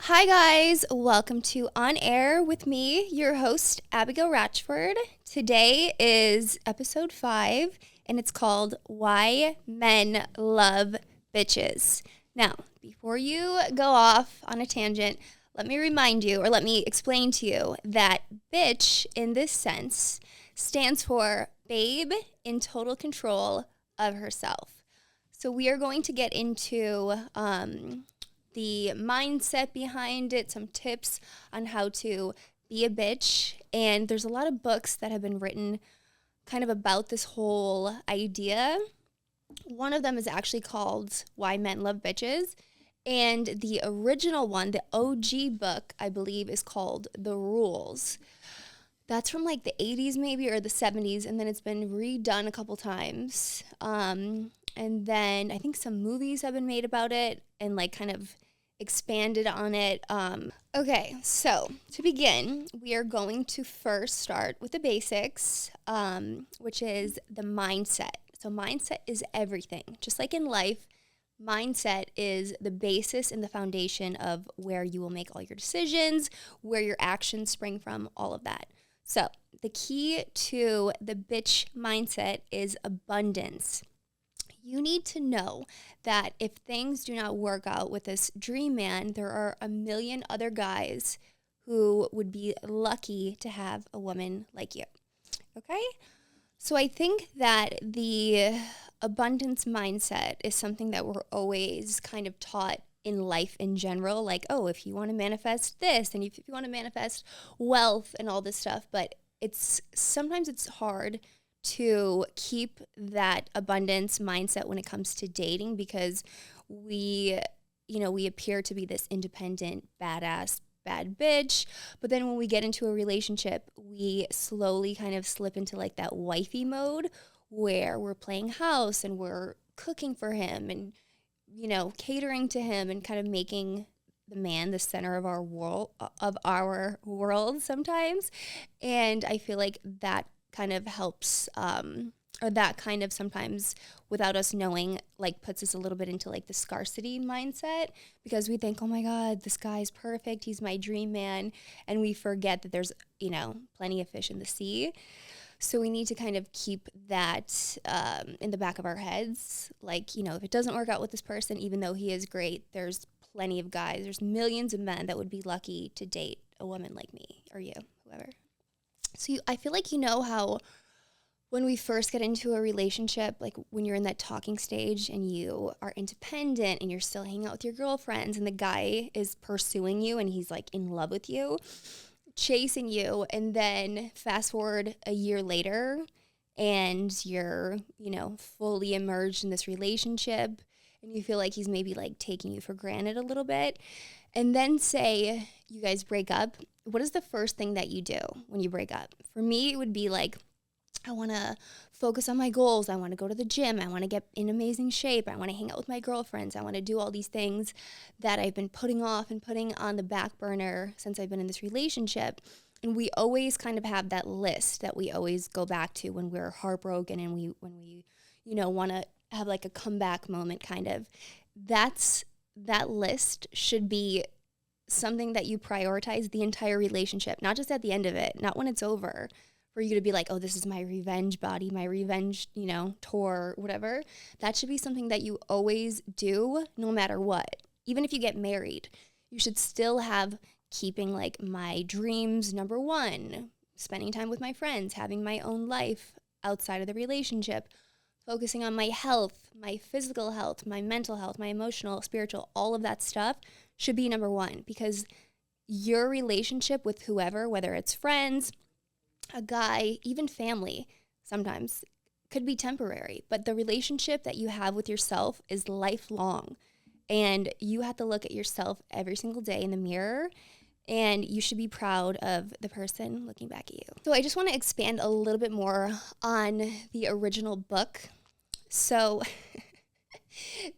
Hi, guys. Welcome to On Air with me, your host, Abigail Ratchford. Today is episode 5, and it's called Why Men Love Bitches. Now, before you go off on a tangent, let me remind you, or let me explain to you, that bitch in this sense stands for babe in total control of herself. So we are going to get into the mindset behind it, some tips on how to be a bitch. And there's a lot of books that have been written kind of about this whole idea. One of them is actually called Why Men Love Bitches. And the original one, the OG book, I believe, is called The Rules. That's from like the 80s maybe, or the 70s, and then it's been redone a couple times. And then I think some movies have been made about it and like kind of expanded on it. Okay, so to begin, we are going to first start with the basics, which is the mindset. So mindset is everything. Just like in life, mindset is the basis and the foundation of where you will make all your decisions, where your actions spring from, all of that. So the key to the bitch mindset is abundance. You need to know that if things do not work out with this dream man, there are a million other guys who would be lucky to have a woman like you. Okay? So I think that the abundance mindset is something that we're always kind of taught in life in general. Like, oh, if you want to manifest this, and if you want to manifest wealth and all this stuff, but sometimes it's hard to keep that abundance mindset when it comes to dating, because we appear to be this independent, badass, bad bitch. But then when we get into a relationship, we slowly kind of slip into like that wifey mode where we're playing house and we're cooking for him and, catering to him and kind of making the man the center of our world sometimes. And I feel like that kind of helps, or that kind of sometimes, without us knowing, like puts us a little bit into like the scarcity mindset, because we think, oh my God, this guy's perfect, he's my dream man, and we forget that there's, plenty of fish in the sea. So we need to kind of keep that in the back of our heads. Like, if it doesn't work out with this person, even though he is great, there's plenty of guys, there's millions of men that would be lucky to date a woman like me or you, whoever. So I feel like how when we first get into a relationship, like when you're in that talking stage and you are independent and you're still hanging out with your girlfriends and the guy is pursuing you and he's like in love with you, chasing you, and then fast forward a year later and you're, fully immersed in this relationship and you feel like he's maybe like taking you for granted a little bit. And then say you guys break up. What is the first thing that you do when you break up? For me, it would be like, I want to focus on my goals. I want to go to the gym. I want to get in amazing shape. I want to hang out with my girlfriends. I want to do all these things that I've been putting off and putting on the back burner since I've been in this relationship. And we always kind of have that list that we always go back to when we're heartbroken and when we want to have like a comeback moment kind of. That list should be something that you prioritize the entire relationship, not just at the end of it, not when it's over, for you to be like, oh, this is my revenge body, my revenge, tour, whatever. That should be something that you always do no matter what. Even if you get married, you should still have keeping like my dreams number one, spending time with my friends, having my own life outside of the relationship, focusing on my health, my physical health, my mental health, my emotional, spiritual, all of that stuff should be number one, because your relationship with whoever, whether it's friends, a guy, even family, sometimes could be temporary, but the relationship that you have with yourself is lifelong. And you have to look at yourself every single day in the mirror, and you should be proud of the person looking back at you. So I just want to expand a little bit more on the original book. So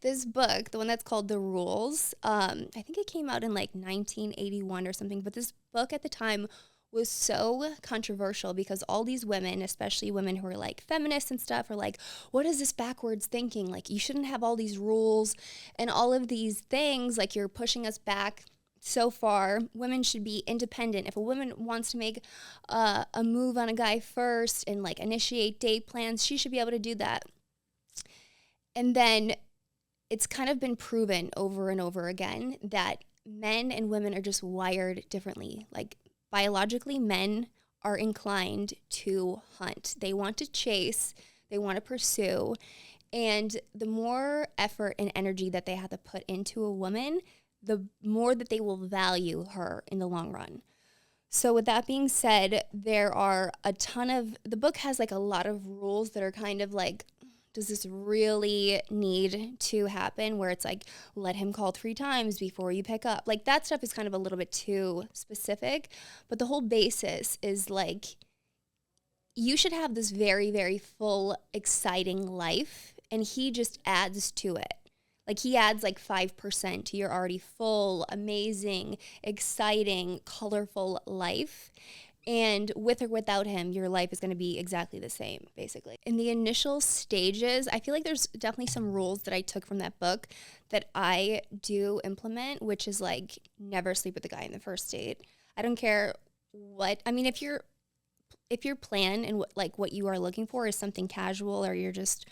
this book, the one that's called The Rules, I think it came out in like 1981 or something, but this book at the time was so controversial because all these women, especially women who are like feminists and stuff, are like, what is this backwards thinking? Like, you shouldn't have all these rules and all of these things. Like, you're pushing us back so far, women should be independent. If a woman wants to make a move on a guy first and like initiate date plans, she should be able to do that. And then it's kind of been proven over and over again that men and women are just wired differently. Like biologically, men are inclined to hunt. They want to chase, they want to pursue. And the more effort and energy that they have to put into a woman, the more that they will value her in the long run. So with that being said, there are a ton of, the book has like a lot of rules that are kind of like, does this really need to happen? Where it's like, let him call 3 times before you pick up. Like that stuff is kind of a little bit too specific, but the whole basis is like, you should have this very, very full, exciting life, and he just adds to it. Like he adds like 5% to your already full, amazing, exciting, colorful life. And with or without him, your life is going to be exactly the same, basically. In the initial stages, I feel like there's definitely some rules that I took from that book that I do implement, which is like never sleep with the guy in the first date. I don't care what, I mean, if your plan and what you are looking for is something casual, or you're just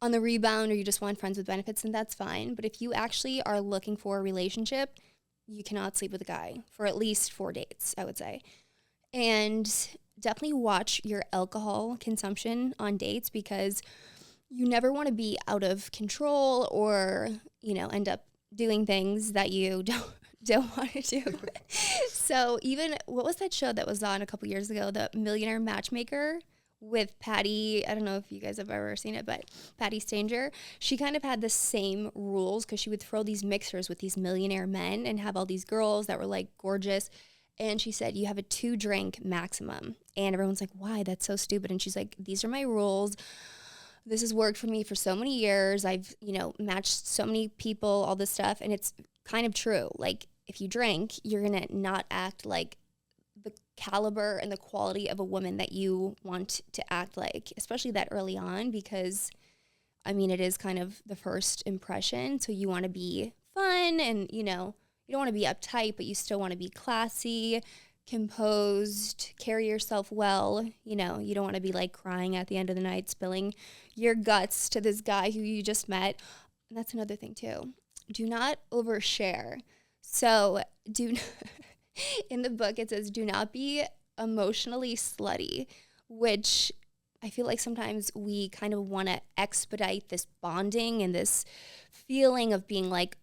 on the rebound, or you just want friends with benefits, then that's fine. But if you actually are looking for a relationship, you cannot sleep with a guy for at least 4 dates, I would say. And definitely watch your alcohol consumption on dates, because you never want to be out of control or, end up doing things that you don't want to do. So even, what was that show that was on a couple years ago, the Millionaire Matchmaker with Patty? I don't know if you guys have ever seen it, but Patty Stanger, she kind of had the same rules, because she would throw these mixers with these millionaire men and have all these girls that were like gorgeous. And she said, you have a 2-drink maximum. And everyone's like, why? That's so stupid. And she's like, these are my rules. This has worked for me for so many years. I've, matched so many people, all this stuff. And it's kind of true. Like, if you drink, you're going to not act like the caliber and the quality of a woman that you want to act like, especially that early on, because, it is kind of the first impression. So you want to be fun and, you don't want to be uptight, but you still want to be classy, composed, carry yourself well. You don't want to be like crying at the end of the night, spilling your guts to this guy who you just met. And that's another thing too. Do not overshare. So in the book, it says, do not be emotionally slutty, which I feel like sometimes we kind of want to expedite this bonding and this feeling of being like,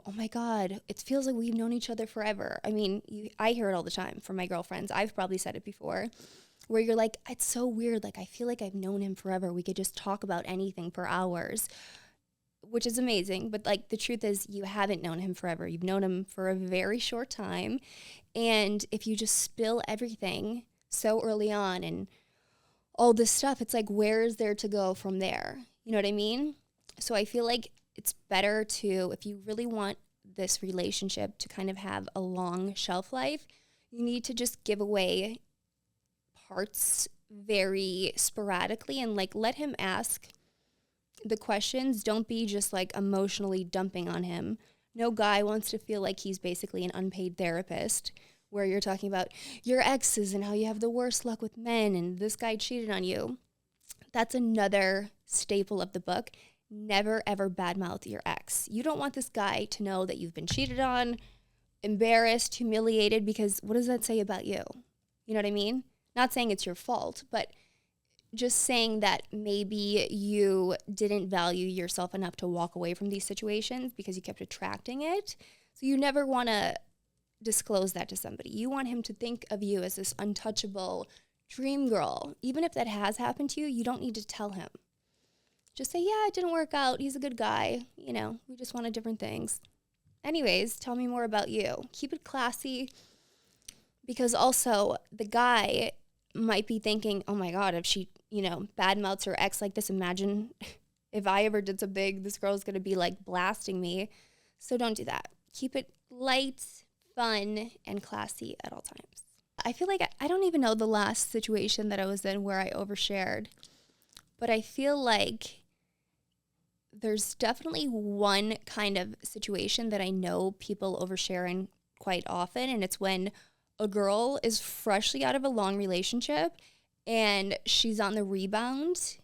oh my God, it feels like we've known each other forever. I hear it all the time from my girlfriends. I've probably said it before, where you're like, it's so weird. Like, I feel like I've known him forever. We could just talk about anything for hours, which is amazing. But like, the truth is, you haven't known him forever. You've known him for a very short time. And if you just spill everything so early on and all this stuff, it's like, where is there to go from there? You know what I mean? So I feel like it's better to, if you really want this relationship to kind of have a long shelf life, you need to just give away parts very sporadically and like let him ask the questions. Don't be just like emotionally dumping on him. No guy wants to feel like he's basically an unpaid therapist where you're talking about your exes and how you have the worst luck with men and this guy cheated on you. That's another staple of the book. Never, ever badmouth your ex. You don't want this guy to know that you've been cheated on, embarrassed, humiliated, because what does that say about you? You know what I mean? Not saying it's your fault, but just saying that maybe you didn't value yourself enough to walk away from these situations because you kept attracting it. So you never want to disclose that to somebody. You want him to think of you as this untouchable dream girl. Even if that has happened to you, you don't need to tell him. Just say, yeah, it didn't work out. He's a good guy. We just wanted different things. Anyways, tell me more about you. Keep it classy, because also the guy might be thinking, oh my God, if she, badmouths her ex like this, imagine if I ever did something, this girl's going to be like blasting me. So don't do that. Keep it light, fun, and classy at all times. I feel like I don't even know the last situation that I was in where I overshared, but I feel like there's definitely one kind of situation that I know people overshare in quite often, and it's when a girl is freshly out of a long relationship and she's on the rebound.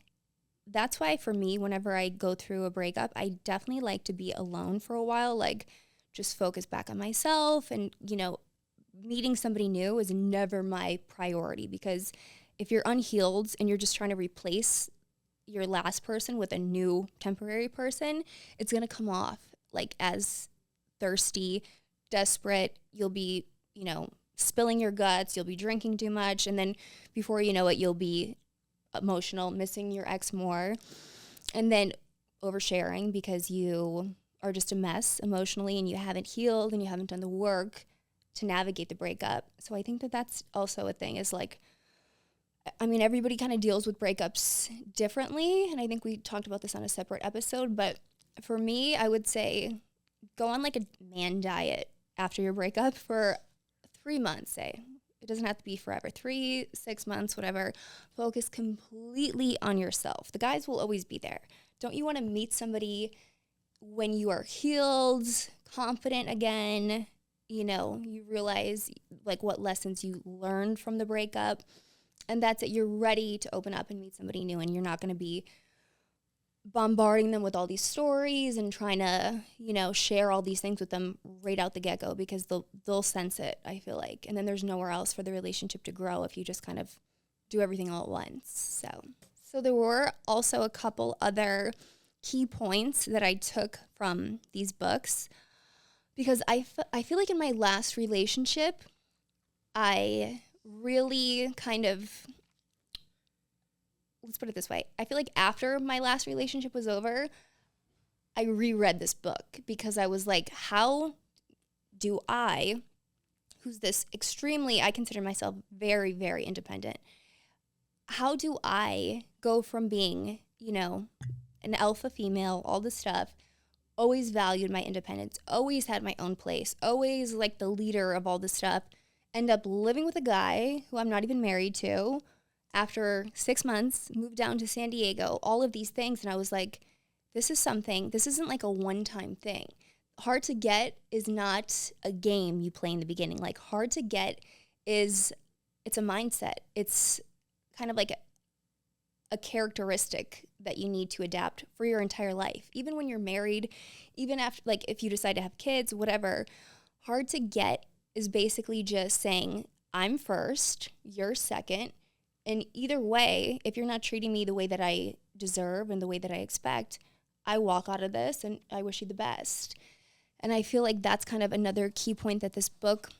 That's why for me, whenever I go through a breakup, I definitely like to be alone for a while, like just focus back on myself. And, meeting somebody new is never my priority, because if you're unhealed and you're just trying to replace your last person with a new temporary person, it's going to come off like as thirsty, desperate. You'll be, spilling your guts. You'll be drinking too much. And then before you know it, you'll be emotional, missing your ex more, and then oversharing because you are just a mess emotionally and you haven't healed and you haven't done the work to navigate the breakup. So I think that that's also a thing, is like, everybody kind of deals with breakups differently. And I think we talked about this on a separate episode. But for me, I would say go on like a man diet after your breakup for 3 months, say. It doesn't have to be forever. 3, 6 months, whatever. Focus completely on yourself. The guys will always be there. Don't you want to meet somebody when you are healed, confident again? You realize like what lessons you learned from the breakup, and that's it. You're ready to open up and meet somebody new, and you're not going to be bombarding them with all these stories and trying to, share all these things with them right out the get-go, because they'll sense it, I feel like. And then there's nowhere else for the relationship to grow if you just kind of do everything all at once. So there were also a couple other key points that I took from these books, because I feel like in my last relationship, I really kind of, let's put it this way. I feel like after my last relationship was over, I reread this book, because I was like, how do I, who's this extremely, I consider myself very, very independent. How do I go from being, an alpha female, all this stuff, always valued my independence, always had my own place, always like the leader of all this stuff, end up living with a guy who I'm not even married to, after 6 months, moved down to San Diego, all of these things. And I was like, this isn't like a one-time thing. Hard to get is not a game you play in the beginning. Like, hard to get it's a mindset. It's kind of like a characteristic that you need to adapt for your entire life. Even when you're married, even after, like, if you decide to have kids, whatever, hard to get is basically just saying, I'm first, you're second. And either way, if you're not treating me the way that I deserve and the way that I expect, I walk out of this and I wish you the best. And I feel like that's kind of another key point that this book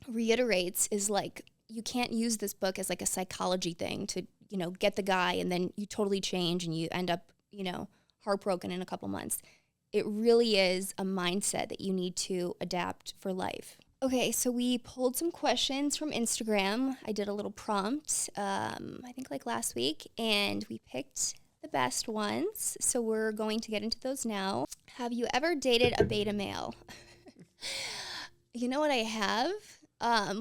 reiterates, is like, you can't use this book as like a psychology thing to, get the guy and then you totally change and you end up, heartbroken in a couple months. It really is a mindset that you need to adapt for life. Okay, so we pulled some questions from Instagram. I did a little prompt, I think like last week, and we picked the best ones. So we're going to get into those now. Have you ever dated a beta male? You know what I have?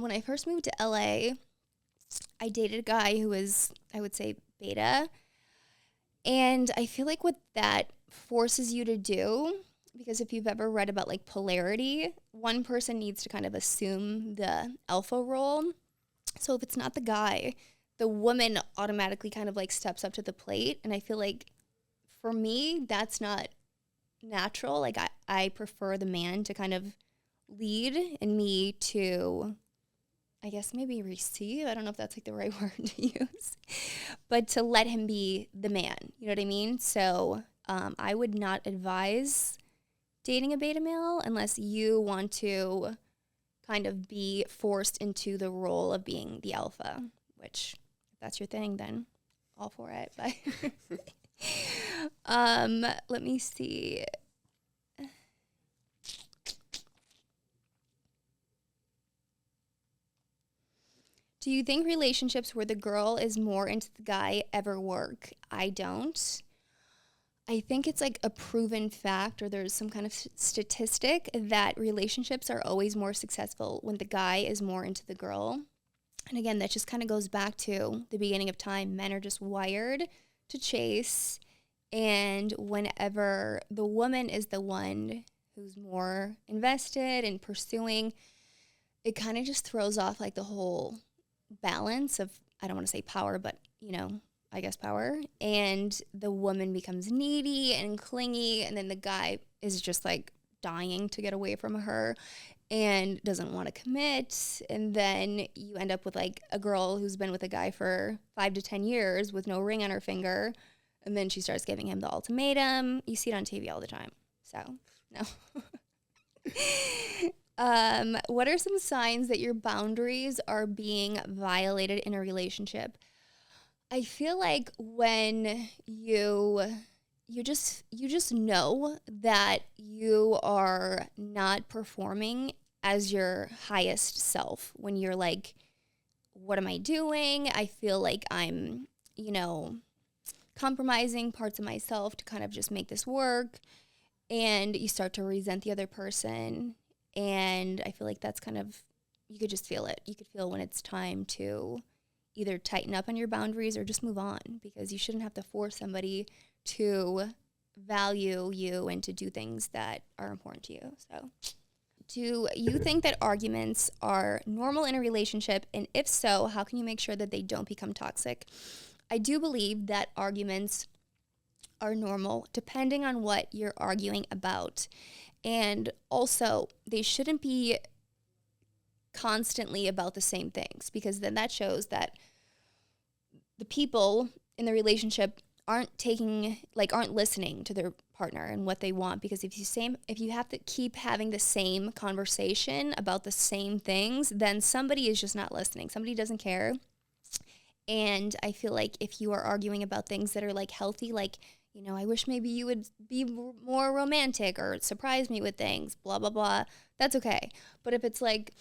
When I first moved to LA, I dated a guy who was, I would say, beta. And I feel like what that forces you to do, because if you've ever read about like polarity, one person needs to kind of assume the alpha role. So if it's not the guy, the woman automatically kind of like steps up to the plate. And I feel like for me, that's not natural. Like I prefer the man to kind of lead and me to, I guess, maybe receive. I don't know if that's like the right word to use, but to let him be the man. You know what I mean? So I would not advise dating a beta male unless you want to kind of be forced into the role of being the alpha, which if that's your thing, then all for it. But let me see. Do you think relationships where the girl is more into the guy ever work? I don't. I think it's like a proven fact, or there's some kind of statistic that relationships are always more successful when the guy is more into the girl. And again, that just kind of goes back to the beginning of time. Men are just wired to chase. And whenever the woman is the one who's more invested in pursuing, it kind of just throws off like the whole balance of, I don't want to say power, but I guess power. And the woman becomes needy and clingy, and then the guy is just like dying to get away from her and doesn't want to commit. And then you end up with like a girl who's been with a guy for 5 to 10 years with no ring on her finger. And then she starts giving him the ultimatum. You see it on TV all the time. So, no. What are some signs that your boundaries are being violated in a relationship? I feel like when you just know that you are not performing as your highest self. When you're like, what am I doing? I feel like I'm, compromising parts of myself to kind of just make this work. And you start to resent the other person. And I feel like that's kind of, you could just feel it. You could feel when it's time to either tighten up on your boundaries or just move on, because you shouldn't have to force somebody to value you and to do things that are important to you. So, do you think that arguments are normal in a relationship? And if so, how can you make sure that they don't become toxic? I do believe that arguments are normal depending on what you're arguing about. And also, they shouldn't be constantly about the same things, because then that shows that the people in the relationship aren't listening to their partner and what they want. Because if you have to keep having the same conversation about the same things, then somebody is just not listening. Somebody doesn't care. And I feel like if you are arguing about things that are like healthy, like, I wish maybe you would be more romantic or surprise me with things, blah, blah, blah, that's okay. But if it's like,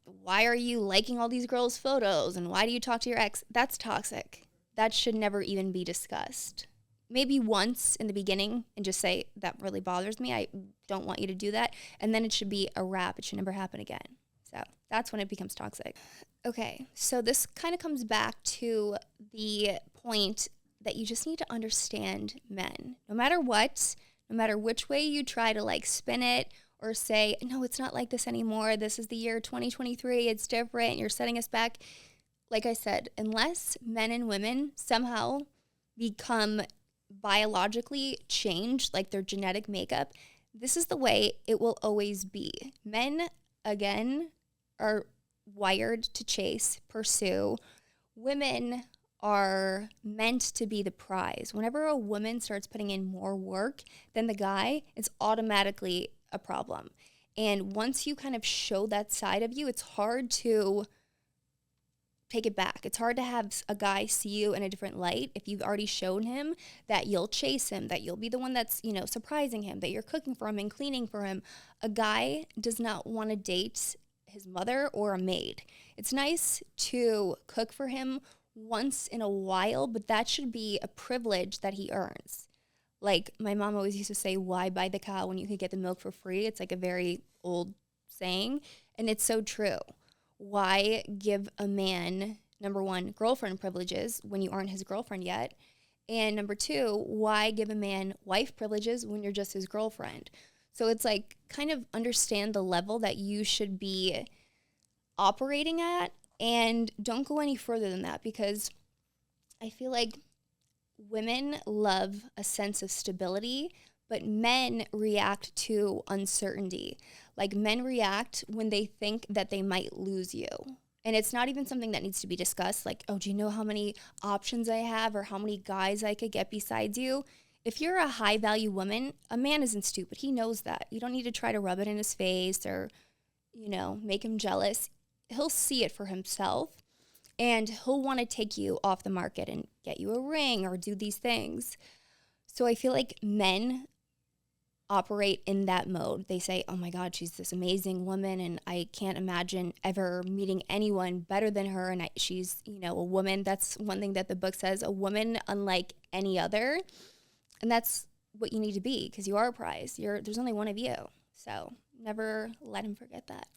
why are you liking all these girls' photos and why do you talk to your ex? That's toxic. That should never even be discussed. Maybe once in the beginning and just say, that really bothers me. I don't want you to do that. And then it should be a wrap. It should never happen again. So that's when it becomes toxic. Okay, so this kind of comes back to the point that you just need to understand men. No matter what, no matter which way you try to like spin it or say, no, it's not like this anymore. This is the year 2023. It's different. You're setting us back. Like I said, unless men and women somehow become biologically changed, like their genetic makeup, this is the way it will always be. Men, again, are wired to chase, pursue. Women are meant to be the prize. Whenever a woman starts putting in more work than the guy, it's automatically a problem. And once you kind of show that side of you, it's hard to take it back. It's hard to have a guy see you in a different light if you've already shown him that you'll chase him, that you'll be the one that's, surprising him, that you're cooking for him and cleaning for him. A guy does not want to date his mother or a maid. It's nice to cook for him once in a while, but that should be a privilege that he earns. Like my mom always used to say, why buy the cow when you can get the milk for free? It's like a very old saying, and it's so true. Why give a man, number one, girlfriend privileges when you aren't his girlfriend yet? And number two, why give a man wife privileges when you're just his girlfriend? So it's like, kind of understand the level that you should be operating at, and don't go any further than that, because I feel like women love a sense of stability, but men react to uncertainty. Like men react when they think that they might lose you. And it's not even something that needs to be discussed. Like, oh, do you know how many options I have or how many guys I could get besides you? If you're a high value woman, a man isn't stupid. He knows that. You don't need to try to rub it in his face or, make him jealous. He'll see it for himself, and he'll want to take you off the market and get you a ring or do these things. So I feel like men operate in that mode. They say, oh my God, she's this amazing woman and I can't imagine ever meeting anyone better than her. And she's, a woman. That's one thing that the book says, a woman unlike any other. And that's what you need to be, because you are a prize. There's only one of you. So never let him forget that.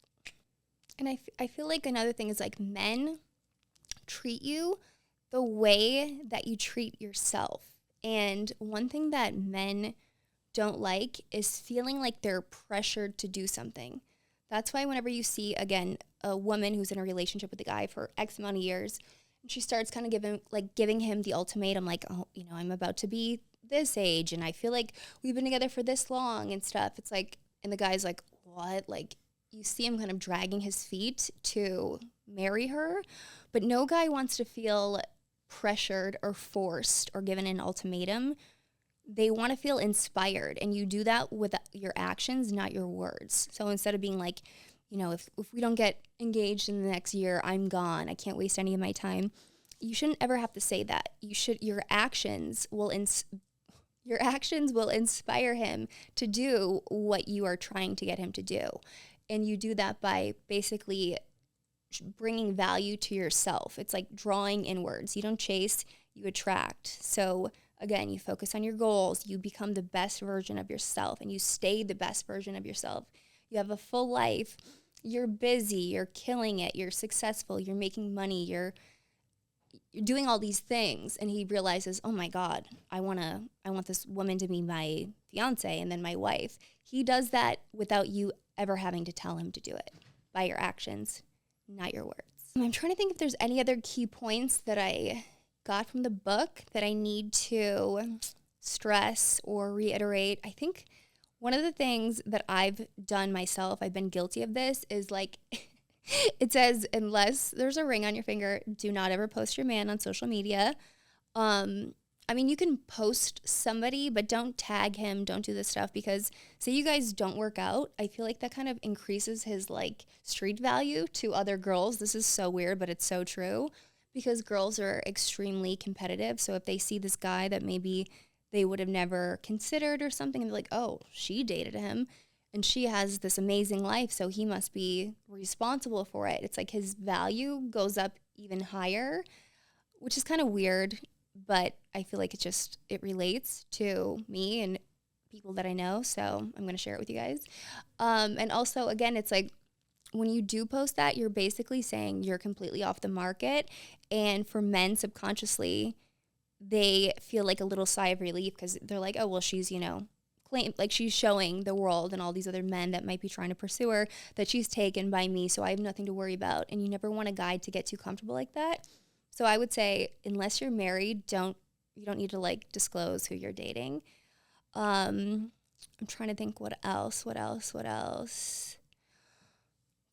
And I feel like another thing is like men treat you the way that you treat yourself. And one thing that men don't like is feeling like they're pressured to do something. That's why whenever you see, again, a woman who's in a relationship with a guy for X amount of years, and she starts kind of giving him the ultimatum, like, oh, I'm about to be this age, and I feel like we've been together for this long and stuff. It's like, and the guy's like, what? Like, you see him kind of dragging his feet to marry her, but no guy wants to feel pressured or forced or given an ultimatum. They want to feel inspired, and you do that with your actions, not your words. So instead of being like, if we don't get engaged in the next year, I'm gone. I can't waste any of my time. You shouldn't ever have to say that. Your actions will inspire him to do what you are trying to get him to do. And you do that by basically bringing value to yourself. It's like drawing inwards. You don't chase, you attract. So again, you focus on your goals, you become the best version of yourself, and you stay the best version of yourself. You have a full life, you're busy, you're killing it, you're successful, you're making money, you're doing all these things, and he realizes, oh my God, I want this woman to be my fiance and then my wife. He does that without you ever having to tell him to do it, by your actions, not your words. I'm trying to think if there's any other key points that I got from the book that I need to stress or reiterate. I think one of the things that I've done myself, I've been guilty of this, is like, it says, unless there's a ring on your finger, do not ever post your man on social media. You can post somebody, but don't tag him, don't do this stuff, because say you guys don't work out, I feel like that kind of increases his like street value to other girls. This is so weird, but it's so true, because girls are extremely competitive. So if they see this guy that maybe they would have never considered or something, and they're like, oh, she dated him and she has this amazing life, so he must be responsible for it. It's like his value goes up even higher, which is kind of weird, but I feel like it relates to me and people that I know, so I'm going to share it with you guys. And also, again, it's like, when you do post that, you're basically saying you're completely off the market. And for men, subconsciously, they feel like a little sigh of relief, because they're like, oh, well, she's, she's showing the world and all these other men that might be trying to pursue her that she's taken by me, so I have nothing to worry about. And you never want a guy to get too comfortable like that. So I would say, unless you're married, you don't need to like disclose who you're dating. I'm trying to think what else.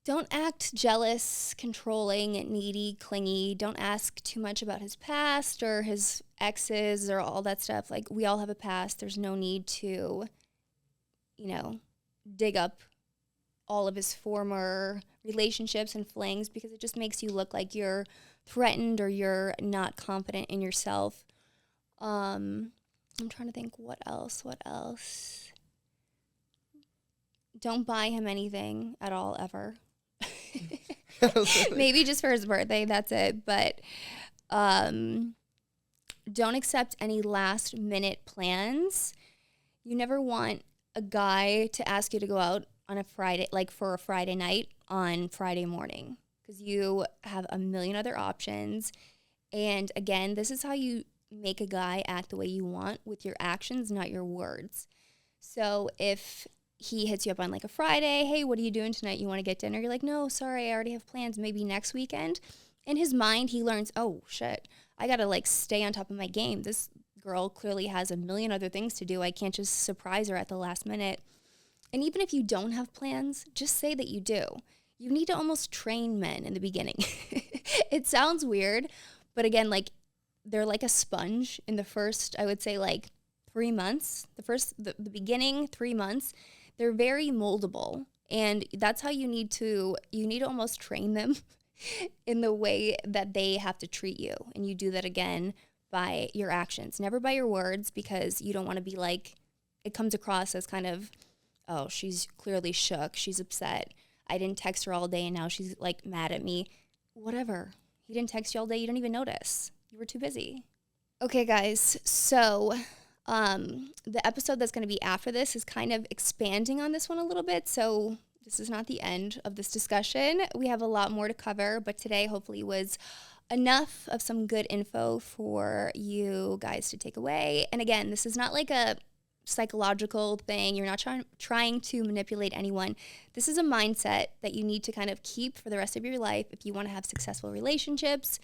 Don't act jealous, controlling, needy, clingy. Don't ask too much about his past or his exes or all that stuff. Like, we all have a past. There's no need to, dig up all of his former relationships and flings, because it just makes you look like you're threatened or you're not confident in yourself. I'm trying to think what else. Don't buy him anything at all, ever. Maybe just for his birthday, that's it. But don't accept any last minute plans. You never want a guy to ask you to go out on a Friday, like for a Friday night on Friday morning, because you have a million other options. And again, this is how you make a guy act the way you want, with your actions, not your words. So if he hits you up on like a Friday, hey, what are you doing tonight? You want to get dinner? You're like, no, sorry, I already have plans, maybe next weekend. In his mind, he learns, oh shit, I gotta like stay on top of my game. This girl clearly has a million other things to do. I can't just surprise her at the last minute. And even if you don't have plans, just say that you do. You need to almost train men in the beginning. It sounds weird, but again, like, they're like a sponge in the first, I would say, like 3 months. The beginning 3 months, they're very moldable. And that's how you need to almost train them in the way that they have to treat you. And you do that again by your actions, never by your words, because you don't want to be like, it comes across as kind of, oh, she's clearly shook, she's upset, I didn't text her all day and now she's like mad at me. Whatever. He didn't text you all day, you don't even notice. You were too busy. Okay, guys, so the episode that's going to be after this is kind of expanding on this one a little bit, so this is not the end of this discussion. We have a lot more to cover, but today hopefully was enough of some good info for you guys to take away. And again, this is not like a psychological thing. You're not trying to manipulate anyone. This is a mindset that you need to kind of keep for the rest of your life if you want to have successful relationships.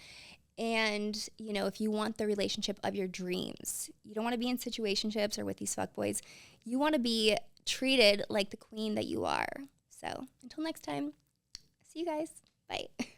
And, you know, if you want the relationship of your dreams, you don't want to be in situationships or with these fuckboys. You want to be treated like the queen that you are. So until next time, see you guys. Bye.